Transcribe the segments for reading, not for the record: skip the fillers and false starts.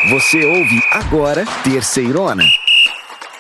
Você ouve agora Terceirona.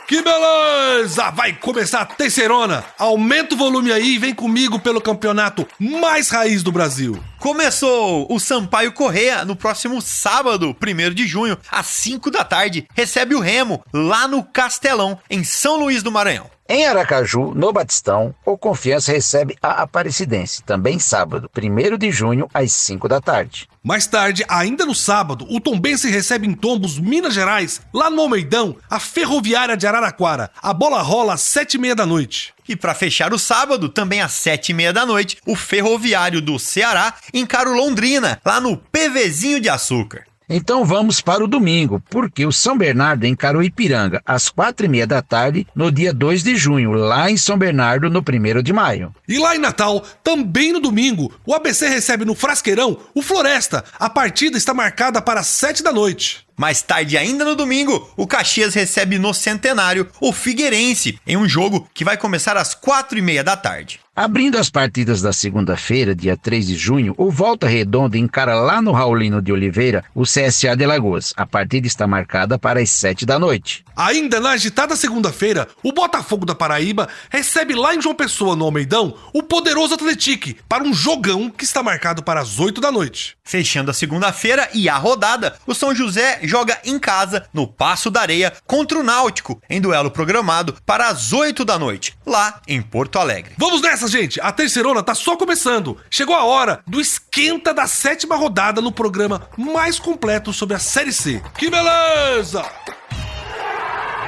Que beleza! Vai começar a Terceirona. Aumenta o volume aí e vem comigo pelo campeonato mais raiz do Brasil. Começou! O Sampaio Corrêa, no próximo sábado, 1º de junho, às 5 da tarde, recebe o Remo, lá no Castelão, em São Luís do Maranhão. Em Aracaju, no Batistão, o Confiança recebe a Aparecidense, também sábado, 1º de junho, às 5 da tarde. Mais tarde, ainda no sábado, o Tombense recebe em Tombos, Minas Gerais, lá no Almeidão, a Ferroviária de Araraquara. A bola rola às 7h30 da noite. E para fechar o sábado, também às 7h30 da noite, o Ferroviário do Ceará encara o Londrina, lá no PVzinho de Açúcar. Então vamos para o domingo, porque o São Bernardo encara o Ipiranga, às 4h30 da tarde, no dia 2 de junho, lá em São Bernardo, no 1º de maio. E lá em Natal, também no domingo, o ABC recebe no Frasqueirão o Floresta. A partida está marcada para as 7 da noite. Mais tarde ainda no domingo, o Caxias recebe no Centenário o Figueirense, em um jogo que vai começar às 4h30 da tarde. Abrindo as partidas da segunda-feira, dia 3 de junho, o Volta Redonda encara lá no Raulino de Oliveira o CSA de Alagoas. A partida está marcada para as 7 da noite. Ainda na agitada segunda-feira, o Botafogo da Paraíba recebe lá em João Pessoa, no Almeidão, o poderoso Atlético para um jogão que está marcado para as 8 da noite. Fechando a segunda-feira e a rodada, o São José joga em casa, no Paço da Areia, contra o Náutico, em duelo programado para as 8 da noite, lá em Porto Alegre. Vamos nessa, gente! A Terceirona tá só começando. Chegou a hora do esquenta da 7ª rodada no programa mais completo sobre a Série C. Que beleza!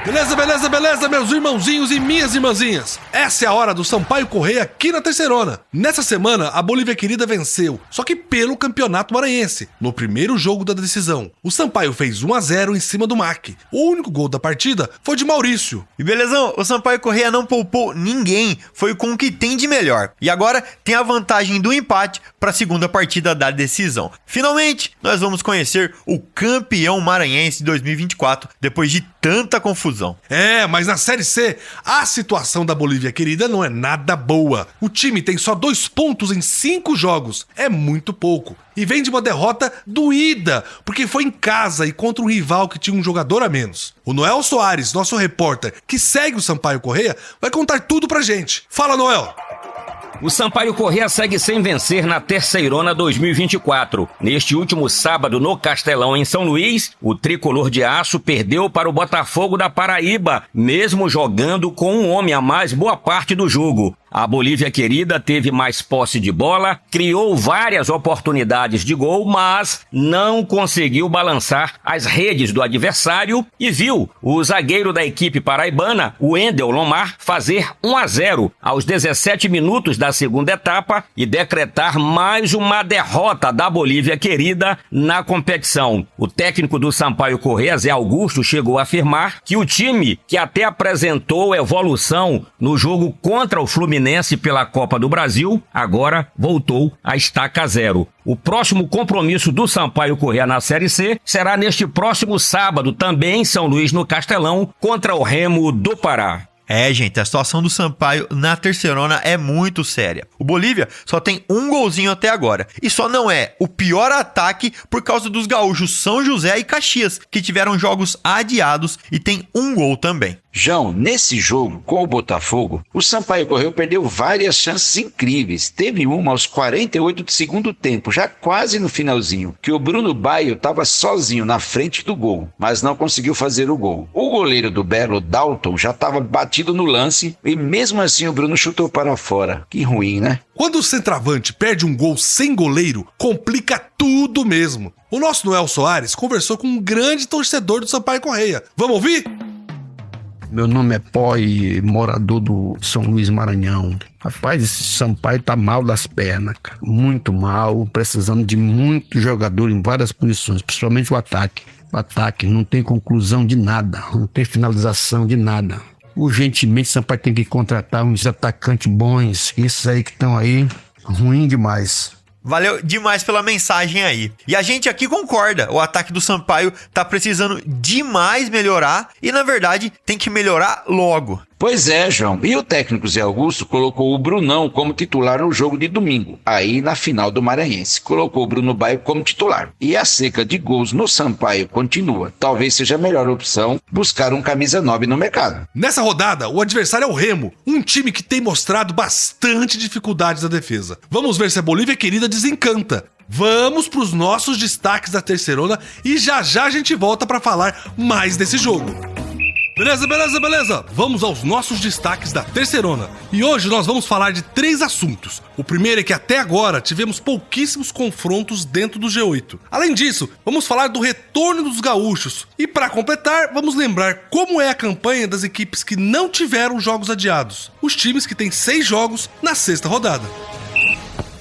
Beleza, meus irmãozinhos e minhas irmãzinhas. Essa é a hora do Sampaio Corrêa aqui na Terceirona. Nessa semana, a Bolívia Querida venceu, só que pelo Campeonato Maranhense, no primeiro jogo da decisão. O Sampaio fez 1-0 em cima do MAC. O único gol da partida foi de Maurício. E belezão, o Sampaio Corrêa não poupou ninguém, foi com o que tem de melhor. E agora tem a vantagem do empate para a segunda partida da decisão. Finalmente, nós vamos conhecer o campeão maranhense 2024, depois de tanta confusão. Mas na Série C, a situação da Bolívia Querida não é nada boa. O time tem só 2 pontos em 5 jogos. É muito pouco. E vem de uma derrota doída, porque foi em casa e contra um rival que tinha um jogador a menos. O Noel Soares, nosso repórter, que segue o Sampaio Corrêa, vai contar tudo pra gente. Fala, Noel! O Sampaio Corrêa segue sem vencer na Terceirona 2024. Neste último sábado, no Castelão, em São Luís, o tricolor de aço perdeu para o Botafogo da Paraíba, mesmo jogando com um homem a mais boa parte do jogo. A Bolívia Querida teve mais posse de bola, criou várias oportunidades de gol, mas não conseguiu balançar as redes do adversário e viu o zagueiro da equipe paraibana, o Wendel Lomar, fazer 1-0 aos 17 minutos da segunda etapa e decretar mais uma derrota da Bolívia Querida na competição. O técnico do Sampaio Corrêa, Zé Augusto, chegou a afirmar que o time, que até apresentou evolução no jogo contra o Fluminense pela Copa do Brasil, agora voltou à estaca zero. O próximo compromisso do Sampaio Corrêa na Série C será neste próximo sábado, também em São Luís, no Castelão, contra o Remo do Pará. Gente, a situação do Sampaio na Terceirona é muito séria. O Bolívia só tem um golzinho até agora. E só não é o pior ataque por causa dos gaúchos São José e Caxias, que tiveram jogos adiados e tem um gol também. João, nesse jogo com o Botafogo, o Sampaio Corrêa perdeu várias chances incríveis. Teve uma aos 48 do segundo tempo, já quase no finalzinho, que o Bruno Baio estava sozinho na frente do gol, mas não conseguiu fazer o gol. O goleiro do Belo, Dalton, já estava batido no lance e mesmo assim o Bruno chutou para fora. Que ruim, né? Quando o centroavante perde um gol sem goleiro, complica tudo mesmo. O nosso Noel Soares conversou com um grande torcedor do Sampaio Corrêa. Vamos ouvir? Meu nome é Pó e morador do São Luís, Maranhão. Rapaz, esse Sampaio tá mal das pernas, cara. Muito mal, precisando de muito jogador em várias posições, principalmente o ataque. O ataque não tem conclusão de nada, não tem finalização de nada. Urgentemente, o Sampaio tem que contratar uns atacantes bons. Esses aí que estão aí, ruim demais. Valeu demais pela mensagem aí. E a gente aqui concorda, o ataque do Sampaio tá precisando demais melhorar e, na verdade, tem que melhorar logo. Pois é, João. E o técnico Zé Augusto colocou o Brunão como titular no jogo de domingo, aí na final do Maranhense. Colocou o Bruno Baio como titular. E a seca de gols no Sampaio continua. Talvez seja a melhor opção buscar um camisa 9 no mercado. Nessa rodada, o adversário é o Remo, um time que tem mostrado bastante dificuldades na defesa. Vamos ver se a Bolívia querida desencanta. Vamos para os nossos destaques da Terceirona e já a gente volta para falar mais desse jogo. Beleza. Vamos aos nossos destaques da Terceirona. E hoje nós vamos falar de 3 assuntos. O primeiro é que até agora tivemos pouquíssimos confrontos dentro do G8. Além disso, vamos falar do retorno dos gaúchos. E para completar, vamos lembrar como é a campanha das equipes que não tiveram jogos adiados. Os times que têm 6 jogos na 6ª rodada.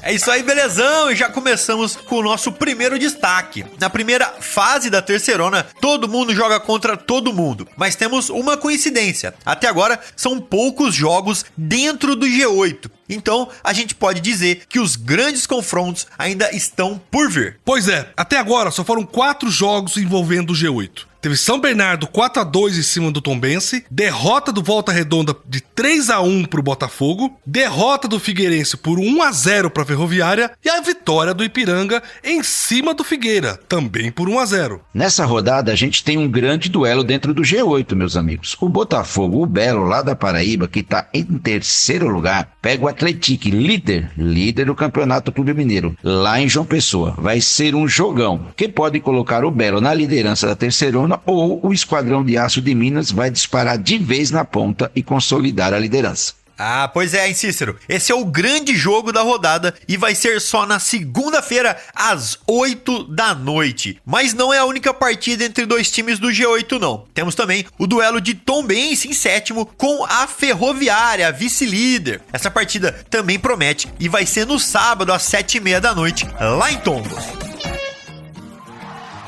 É isso aí, belezão! E já começamos com o nosso primeiro destaque. Na primeira fase da Terceirona, todo mundo joga contra todo mundo. Mas temos uma coincidência. Até agora, são poucos jogos dentro do G8. Então, a gente pode dizer que os grandes confrontos ainda estão por vir. Pois é, até agora só foram 4 jogos envolvendo o G8. Teve São Bernardo 4-2 em cima do Tombense, derrota do Volta Redonda de 3-1 pro Botafogo, derrota do Figueirense por 1-0 pra Ferroviária e a vitória do Ipiranga em cima do Figueira, também por 1-0. Nessa rodada a gente tem um grande duelo dentro do G8, meus amigos. O Botafogo, o Belo lá da Paraíba, que tá em 3º lugar, pega o Atlético, líder do Campeonato Clube Mineiro, lá em João Pessoa. Vai ser um jogão, que pode colocar o Belo na liderança da Terceirona ou o Esquadrão de Aço de Minas vai disparar de vez na ponta e consolidar a liderança. Ah, pois é, hein, Cícero? Esse é o grande jogo da rodada e vai ser só na segunda-feira, às 8 da noite. Mas não é a única partida entre 2 times do G8, não. Temos também o duelo de Tombense em 7º com a Ferroviária, a vice-líder. Essa partida também promete e vai ser no sábado, às 7h30 da noite, lá em Tombos.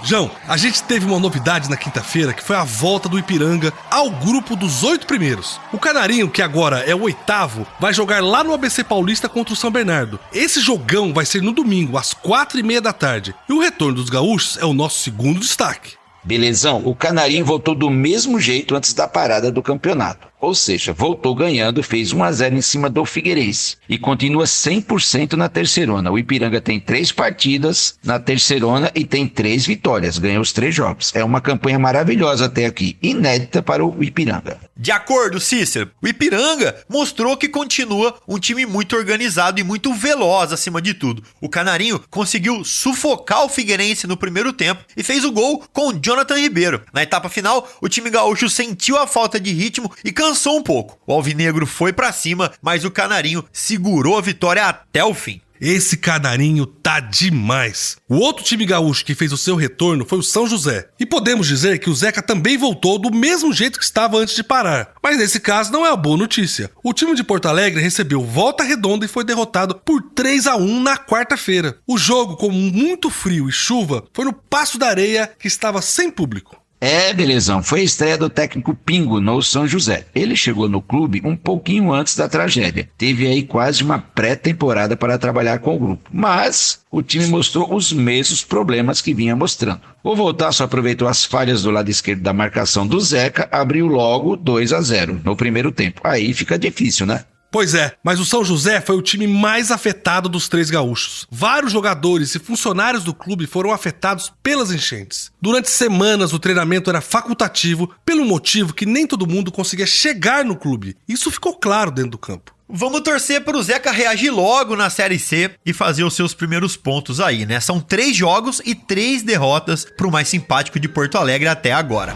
João, a gente teve uma novidade na quinta-feira que foi a volta do Ipiranga ao grupo dos 8 primeiros. O Canarinho, que agora é o 8º, vai jogar lá no ABC Paulista contra o São Bernardo. Esse jogão vai ser no domingo, às 4h30 da tarde. E o retorno dos gaúchos é o nosso segundo destaque. Belezão, o Canarinho voltou do mesmo jeito antes da parada do campeonato. Ou seja, voltou ganhando, fez 1-0 em cima do Figueirense e continua 100% na Terceirona. O Ipiranga tem 3 partidas na Terceirona e tem 3 vitórias, ganhou os 3 jogos. É uma campanha maravilhosa até aqui, inédita para o Ipiranga. De acordo, Cícero, o Ipiranga mostrou que continua um time muito organizado e muito veloz acima de tudo. O Canarinho conseguiu sufocar o Figueirense no primeiro tempo e fez o gol com Jonathan Ribeiro. Na etapa final, o time gaúcho sentiu a falta de ritmo e cansou um pouco. O alvinegro foi pra cima, mas o Canarinho segurou a vitória até o fim. Esse Canarinho tá demais. O outro time gaúcho que fez o seu retorno foi o São José. E podemos dizer que o Zeca também voltou do mesmo jeito que estava antes de parar. Mas nesse caso não é a boa notícia. O time de Porto Alegre recebeu Volta Redonda e foi derrotado por 3-1 na quarta-feira. O jogo, com muito frio e chuva, foi no Passo da Areia, que estava sem público. É, belezão, foi a estreia do técnico Pingo no São José. Ele chegou no clube um pouquinho antes da tragédia. Teve aí quase uma pré-temporada para trabalhar com o grupo. Mas o time mostrou os mesmos problemas que vinha mostrando. O Voltaço aproveitou as falhas do lado esquerdo da marcação do Zeca, abriu logo 2-0 no primeiro tempo. Aí fica difícil, né? Pois é, mas o São José foi o time mais afetado dos 3 gaúchos. Vários jogadores e funcionários do clube foram afetados pelas enchentes. Durante semanas o treinamento era facultativo, pelo motivo que nem todo mundo conseguia chegar no clube. Isso ficou claro dentro do campo. Vamos torcer para o Zeca reagir logo na Série C e fazer os seus primeiros pontos aí, né? São 3 jogos e 3 derrotas para o mais simpático de Porto Alegre até agora.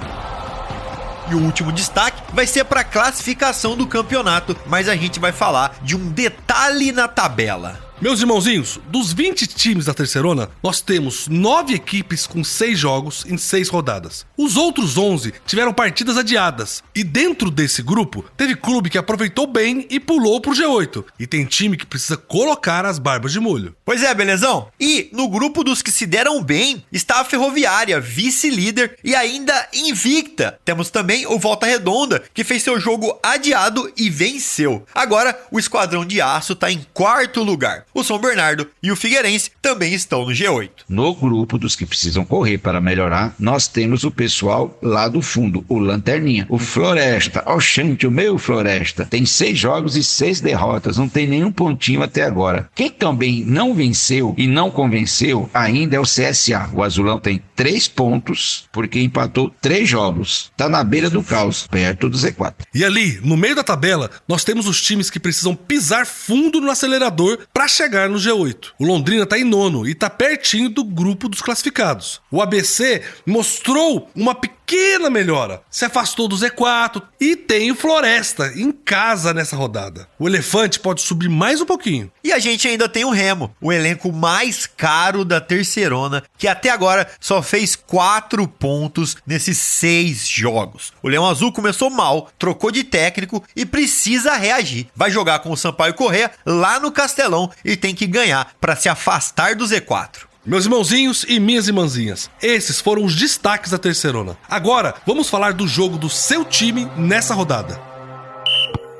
E o último destaque vai ser para a classificação do campeonato, mas a gente vai falar de um detalhe na tabela. Meus irmãozinhos, dos 20 times da Terceirona, nós temos 9 equipes com 6 jogos em 6 rodadas. Os outros 11 tiveram partidas adiadas. E dentro desse grupo, teve clube que aproveitou bem e pulou pro G8. E tem time que precisa colocar as barbas de molho. Pois é, belezão? E no grupo dos que se deram bem, está a Ferroviária, vice-líder e ainda invicta. Temos também o Volta Redonda, que fez seu jogo adiado e venceu. Agora, o Esquadrão de Aço está em 4º lugar. o São Bernardo e o Figueirense também estão no G8. No grupo dos que precisam correr para melhorar, nós temos o pessoal lá do fundo, o Lanterninha, o Floresta. Oxente, o meu Floresta. Tem 6 jogos e 6 derrotas, não tem nenhum pontinho até agora. Quem também não venceu e não convenceu ainda é o CSA. O Azulão tem 3 pontos, porque empatou 3 jogos. Tá na beira do caos, perto do Z4. E ali, no meio da tabela, nós temos os times que precisam pisar fundo no acelerador para chegar no G8. O Londrina tá em 9º e tá pertinho do grupo dos classificados. O ABC mostrou uma pequena melhora, se afastou do Z4 e tem o Floresta em casa nessa rodada. O Elefante pode subir mais um pouquinho. E a gente ainda tem o Remo, o elenco mais caro da Terceirona, que até agora só fez 4 pontos nesses 6 jogos. O Leão Azul começou mal, trocou de técnico e precisa reagir. Vai jogar com o Sampaio Corrêa lá no Castelão e tem que ganhar para se afastar do Z4. Meus irmãozinhos e minhas irmãzinhas, esses foram os destaques da Terceirona. Agora, vamos falar do jogo do seu time nessa rodada.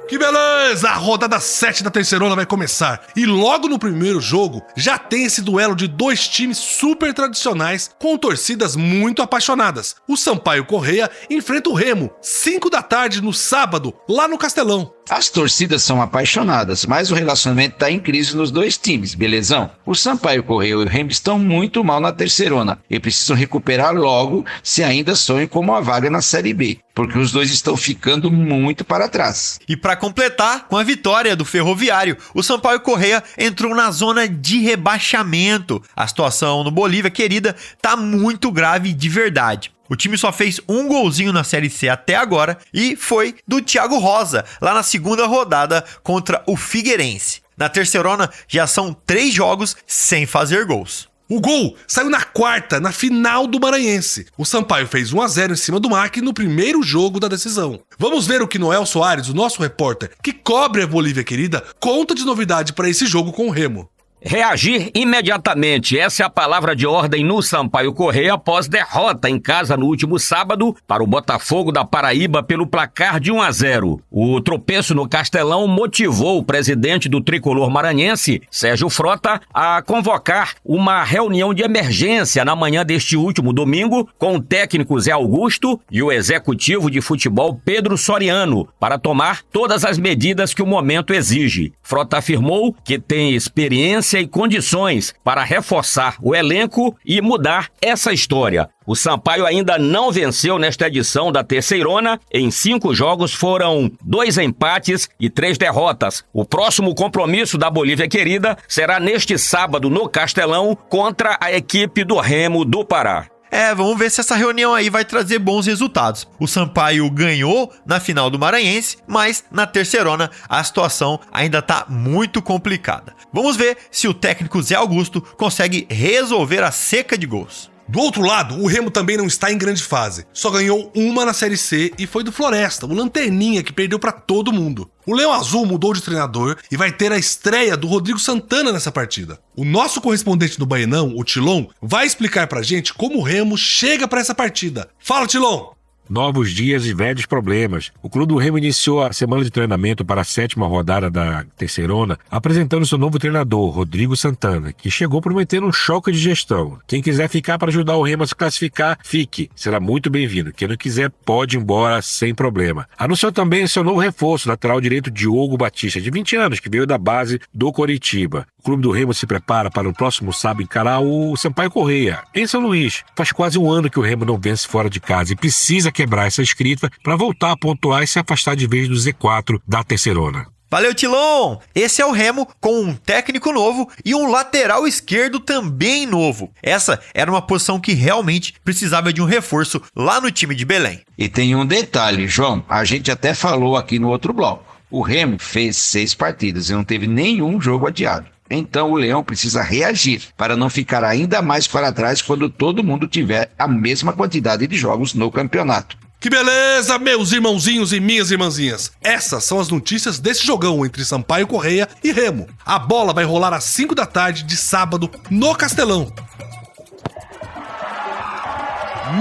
Que beleza! A rodada 7 da Terceirona vai começar. E logo no primeiro jogo, já tem esse duelo de 2 times super tradicionais com torcidas muito apaixonadas. O Sampaio Corrêa enfrenta o Remo, 5 da tarde no sábado, lá no Castelão. As torcidas são apaixonadas, mas o relacionamento está em crise nos 2 times, belezão? O Sampaio Corrêa e o Remo estão muito mal na Terceirona e precisam recuperar logo se ainda sonham com uma vaga na Série B, porque os 2 estão ficando muito para trás. E para completar, com a vitória do Ferroviário, o Sampaio Corrêa entrou na zona de rebaixamento. A situação no Bolívia Querida tá muito grave de verdade. O time só fez um golzinho na Série C até agora e foi do Thiago Rosa, lá na segunda rodada contra o Figueirense. Na Terceirona já são 3 jogos sem fazer gols. O gol saiu na quarta, na final do Maranhense. O Sampaio fez 1-0 em cima do MAC no primeiro jogo da decisão. Vamos ver o que Noel Soares, o nosso repórter, que cobre a Bolívia Querida, conta de novidade para esse jogo com o Remo. Reagir imediatamente, essa é a palavra de ordem no Sampaio Corrêa após derrota em casa no último sábado para o Botafogo da Paraíba pelo placar de 1-0. O tropeço no Castelão motivou o presidente do tricolor maranhense, Sérgio Frota, a convocar uma reunião de emergência na manhã deste último domingo com o técnico Zé Augusto e o executivo de futebol Pedro Soriano para tomar todas as medidas que o momento exige. Frota afirmou que tem experiência e condições para reforçar o elenco e mudar essa história. O Sampaio ainda não venceu nesta edição da Terceirona. Em 5 jogos foram 2 empates e 3 derrotas. O próximo compromisso da Bolívia Querida será neste sábado no Castelão contra a equipe do Remo do Pará. Vamos ver se essa reunião aí vai trazer bons resultados. O Sampaio ganhou na final do Maranhense, mas na Terceirona a situação ainda tá muito complicada. Vamos ver se o técnico Zé Augusto consegue resolver a seca de gols. Do outro lado, o Remo também não está em grande fase. Só ganhou uma na Série C e foi do Floresta, o Lanterninha, que perdeu para todo mundo. O Leão Azul mudou de treinador e vai ter a estreia do Rodrigo Santana nessa partida. O nosso correspondente do Baenão, o Tilon, vai explicar pra gente como o Remo chega para essa partida. Fala, Tilon! Novos dias e velhos problemas. O Clube do Remo iniciou a semana de treinamento para a 7ª rodada da Terceirona, apresentando seu novo treinador, Rodrigo Santana, que chegou prometendo um choque de gestão. Quem quiser ficar para ajudar o Remo a se classificar, fique. Será muito bem-vindo. Quem não quiser, pode ir embora sem problema. Anunciou também seu novo reforço, lateral direito Diogo Batista, de 20 anos, que veio da base do Coritiba. O Clube do Remo se prepara para o próximo sábado encarar o Sampaio Corrêa, em São Luís. Faz quase um ano que o Remo não vence fora de casa e precisa quebrar essa escrita para voltar a pontuar e se afastar de vez do Z4 da Terceirona. Valeu, Tilon! Esse é o Remo com um técnico novo e um lateral esquerdo também novo. Essa era uma posição que realmente precisava de um reforço lá no time de Belém. E tem um detalhe, João, a gente até falou aqui no outro bloco. O Remo fez 6 partidas e não teve nenhum jogo adiado. Então o Leão precisa reagir para não ficar ainda mais para trás quando todo mundo tiver a mesma quantidade de jogos no campeonato. Que beleza, meus irmãozinhos e minhas irmãzinhas! Essas são as notícias desse jogão entre Sampaio Corrêa e Remo. A bola vai rolar às 5 da tarde de sábado no Castelão.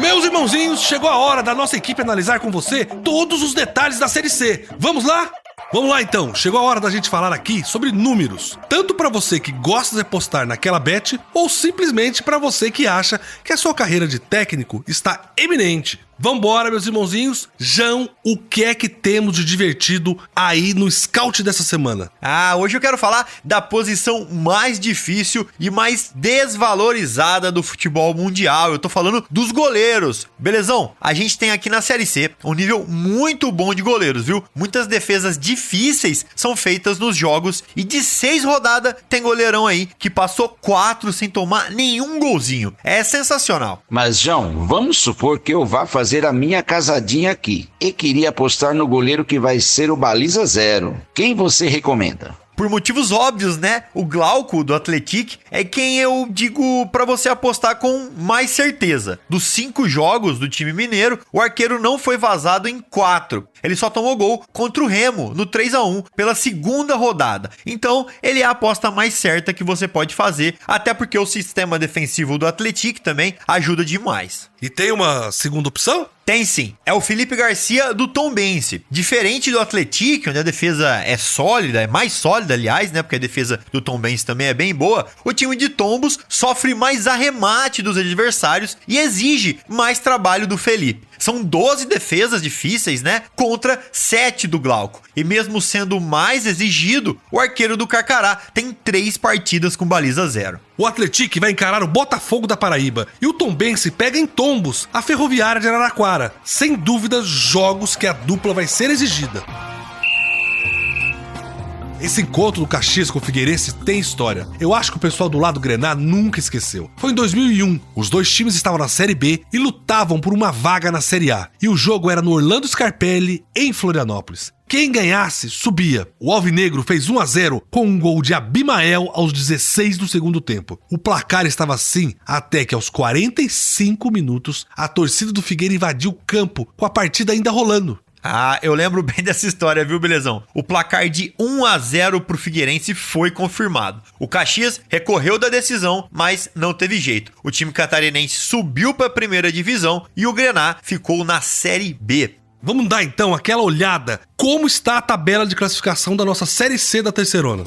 Meus irmãozinhos, chegou a hora da nossa equipe analisar com você todos os detalhes da Série C. Vamos lá? Vamos lá então, chegou a hora da gente falar aqui sobre números. Tanto para você que gosta de apostar naquela bet, ou simplesmente para você que acha que a sua carreira de técnico está eminente. Vambora, meus irmãozinhos. João, o que é que temos de divertido aí no scout dessa semana? Hoje eu quero falar da posição mais difícil e mais desvalorizada do futebol mundial. Eu tô falando dos goleiros. Belezão? A gente tem aqui na Série C um nível muito bom de goleiros, viu? Muitas defesas difíceis são feitas nos jogos e de 6 rodadas tem goleirão aí que passou 4 sem tomar nenhum golzinho. É sensacional. Mas, João, vamos supor que eu vá fazer a minha casadinha aqui e queria apostar no goleiro que vai ser o baliza 0. Quem você recomenda? Por motivos óbvios, né? O Glauco do Atlético é quem eu digo pra você apostar com mais certeza. Dos 5 jogos do time mineiro, o arqueiro não foi vazado em 4. Ele só tomou gol contra o Remo no 3-1 pela segunda rodada. Então, ele é a aposta mais certa que você pode fazer, até porque o sistema defensivo do Atlético também ajuda demais. E tem uma segunda opção? Tem sim, é o Felipe Garcia do Tombense. Diferente do Atlético, onde a defesa é sólida, é mais sólida aliás, né, porque a defesa do Tombense também é bem boa, o time de Tombos sofre mais arremate dos adversários e exige mais trabalho do Felipe. São 12 defesas difíceis, né, contra 7 do Glauco. E mesmo sendo mais exigido, o arqueiro do Carcará tem 3 partidas com baliza 0. O Atlético vai encarar o Botafogo da Paraíba e o Tombense pega em Tombos a Ferroviária de Araraquara. Sem dúvida, jogos que a dupla vai ser exigida. Esse encontro do Caxias com o Figueirense tem história. Eu acho que o pessoal do lado Grená nunca esqueceu. Foi em 2001. Os dois times estavam na Série B e lutavam por uma vaga na Série A. E o jogo era no Orlando Scarpelli, em Florianópolis. Quem ganhasse, subia. O Alvinegro fez 1-0 com um gol de Abimael aos 16 do segundo tempo. O placar estava assim até que aos 45 minutos a torcida do Figueira invadiu o campo com a partida ainda rolando. Eu lembro bem dessa história, viu, belezão? O placar de 1-0 pro Figueirense foi confirmado. O Caxias recorreu da decisão, mas não teve jeito. O time catarinense subiu para a primeira divisão e o Grená ficou na Série B. Vamos dar então aquela olhada como está a tabela de classificação da nossa Série C da Terceirona.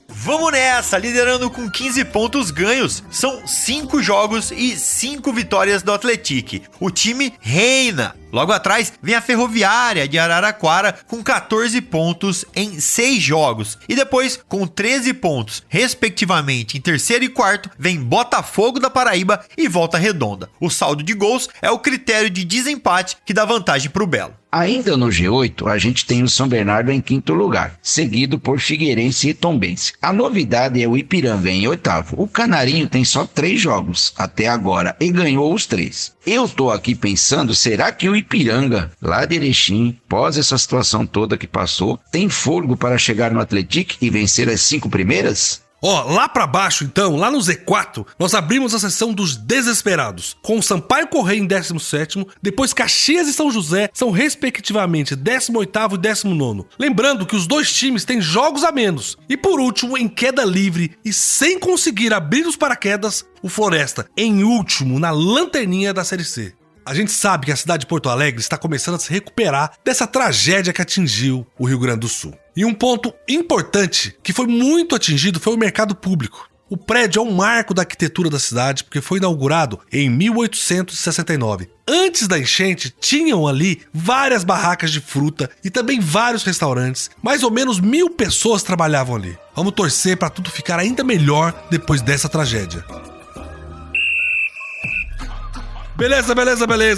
Vamos nessa, liderando com 15 pontos ganhos. São 5 jogos e 5 vitórias do Atlético. O time reina. Logo atrás vem a Ferroviária de Araraquara com 14 pontos em 6 jogos. E depois, com 13 pontos, respectivamente, em terceiro e quarto, vem Botafogo da Paraíba e Volta Redonda. O saldo de gols é o critério de desempate que dá vantagem para o Belo. Ainda no G8, a gente tem o São Bernardo em quinto lugar, seguido por Figueirense e Tombense. A novidade é o Ipiranga em oitavo. O Canarinho tem só 3 jogos até agora e ganhou os 3. Eu tô aqui pensando, será que o Ipiranga, lá de Erechim, pós essa situação toda que passou, tem fôlego para chegar no Atlético e vencer as 5 primeiras? Lá pra baixo então, lá no Z4, nós abrimos a seção dos desesperados, com o Sampaio Corrêa em 17º, depois Caxias e São José são respectivamente 18º e 19º. Lembrando que os dois times têm jogos a menos. E por último, em queda livre e sem conseguir abrir os paraquedas, o Floresta, em último na lanterninha da Série C. A gente sabe que a cidade de Porto Alegre está começando a se recuperar dessa tragédia que atingiu o Rio Grande do Sul. E um ponto importante que foi muito atingido foi o mercado público. O prédio é um marco da arquitetura da cidade porque foi inaugurado em 1869. Antes da enchente, tinham ali várias barracas de fruta e também vários restaurantes. Mais ou menos 1000 pessoas trabalhavam ali. Vamos torcer para tudo ficar ainda melhor depois dessa tragédia. Beleza,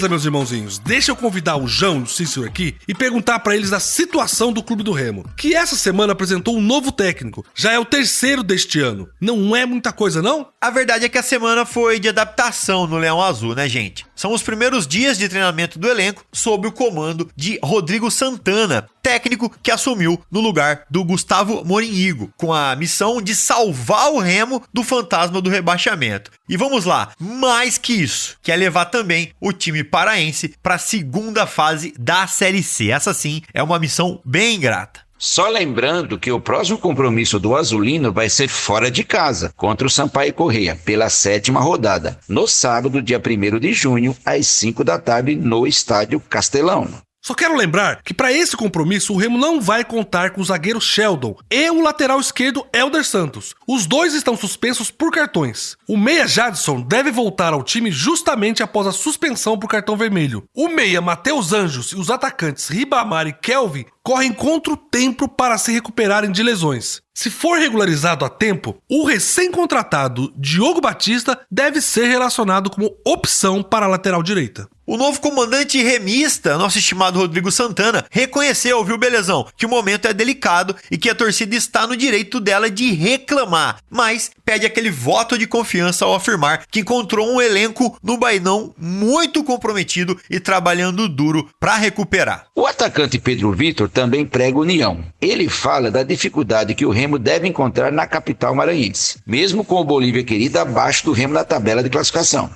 meus irmãozinhos. Deixa eu convidar o João e o Cícero aqui e perguntar pra eles da situação do Clube do Remo, que essa semana apresentou um novo técnico. Já é o 3º deste ano. Não é muita coisa, não? A verdade é que a semana foi de adaptação no Leão Azul, né, gente? São os primeiros dias de treinamento do elenco sob o comando de Rodrigo Santana, técnico que assumiu no lugar do Gustavo Morinhigo, com a missão de salvar o Remo do fantasma do rebaixamento. E vamos lá, mais que isso, que é levar também o time paraense para a segunda fase da Série C. Essa sim é uma missão bem ingrata. Só lembrando que o próximo compromisso do Azulino vai ser fora de casa, contra o Sampaio Corrêa, pela 7ª rodada, no sábado, dia 1º de junho, às 5 da tarde, no Estádio Castelão. Só quero lembrar que para esse compromisso o Remo não vai contar com o zagueiro Sheldon e o lateral esquerdo Elder Santos. Os dois estão suspensos por cartões. O meia Jadson deve voltar ao time justamente após a suspensão por cartão vermelho. O meia Matheus Anjos e os atacantes Ribamar e Kelvin correm contra o tempo para se recuperarem de lesões. Se for regularizado a tempo, o recém-contratado Diogo Batista deve ser relacionado como opção para a lateral direita. O novo comandante remista, nosso estimado Rodrigo Santana, reconheceu, viu, Belezão, que o momento é delicado e que a torcida está no direito dela de reclamar, mas pede aquele voto de confiança ao afirmar que encontrou um elenco no Bainão muito comprometido e trabalhando duro para recuperar. O atacante Pedro Vitor também prega união. Ele fala da dificuldade que o Remo deve encontrar na capital maranhense, mesmo com o Bolívia Querida abaixo do Remo na tabela de classificação.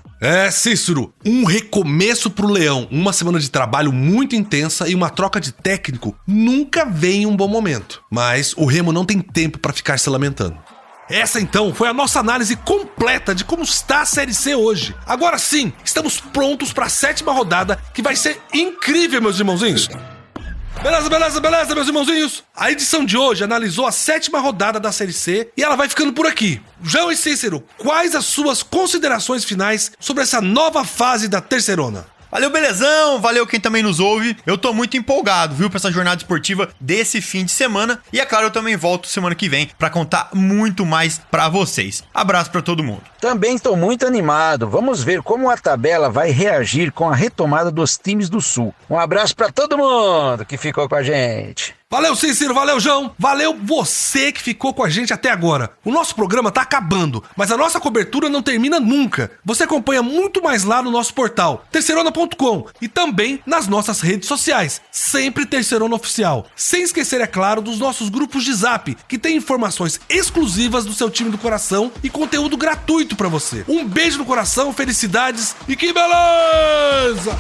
Cícero, um recomeço pro Leão, uma semana de trabalho muito intensa e uma troca de técnico nunca vem em um bom momento. Mas o Remo não tem tempo para ficar se lamentando. Essa então foi a nossa análise completa de como está a Série C hoje. Agora sim, estamos prontos para a 7ª rodada, que vai ser incrível, meus irmãozinhos. Beleza, meus irmãozinhos? A edição de hoje analisou a 7ª rodada da Série C e ela vai ficando por aqui. João e Cícero, quais as suas considerações finais sobre essa nova fase da Terceirona? Valeu, Belezão! Valeu quem também nos ouve. Eu tô muito empolgado, viu, pra essa jornada esportiva desse fim de semana. E é claro, eu também volto semana que vem pra contar muito mais pra vocês. Abraço pra todo mundo. Também estou muito animado. Vamos ver como a tabela vai reagir com a retomada dos times do Sul. Um abraço pra todo mundo que ficou com a gente. Valeu, Cícero, valeu, João, valeu você que ficou com a gente até agora. O nosso programa tá acabando, mas a nossa cobertura não termina nunca. Você acompanha muito mais lá no nosso portal, terceirona.com, e também nas nossas redes sociais, sempre Terceirona Oficial. Sem esquecer, é claro, dos nossos grupos de Zap, que tem informações exclusivas do seu time do coração e conteúdo gratuito pra você. Um beijo no coração, felicidades e que beleza!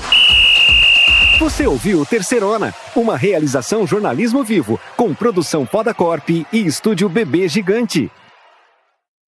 Você ouviu Terceirona, uma realização jornalismo vivo, com produção Poda Corp e estúdio Bebê Gigante.